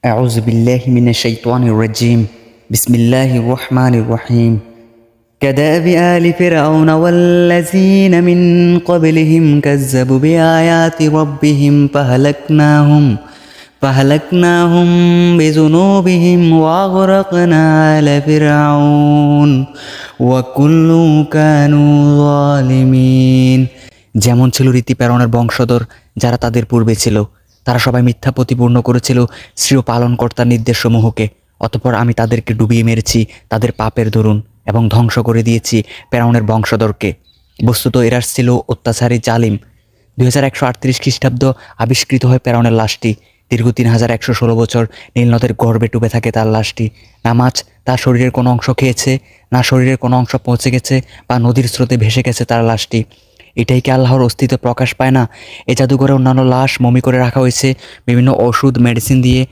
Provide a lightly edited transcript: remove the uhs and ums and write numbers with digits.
أعوذ بالله من الشيطان الرجيم بسم الله الرحمن الرحيم كدأب آل فرعون والذين من قبلهم كذبوا بآيات ربهم فهلكناهم بذنوبهم وأغرقنا آل فرعون وكل كانوا ظالمين। যেমন ছিল রীতি ফেরাউনের বংশধর যারা তাদের পূর্বে ছিল, তারা সবাই মিথ্যা প্রতিপূর্ণ করেছিল শ্রেয় পালনকর্তার নির্দেশসমূহকে। অতঃপর আমি তাদেরকে ডুবিয়ে মেরেছি তাদের পাপের দরুন এবং ধ্বংস করে দিয়েছি ফেরাউনের বংশধরকে। বস্তুত এরা ছিল অত্যাচারী জালিম। 2138 খ্রিস্টাব্দ আবিষ্কৃত হয় ফেরাউনের লাশটি। দীর্ঘ 3116 বছর নীলনদের গর্ভে ডুবে থাকে তার লাশটি। না মাছ তার শরীরের কোনো অংশ খেয়েছে, না শরীরের কোনো অংশ পৌঁছে গেছে বা নদীর স্রোতে ভেসে গেছে তার লাশটি। এটাই কি আল্লাহর অস্তিত্ব প্রকাশ পায় না? এ জাদুঘরে অন্যান্য লাশ মমি করে রাখা হয়েছে বিভিন্ন ওষুধ মেডিসিন দিয়ে।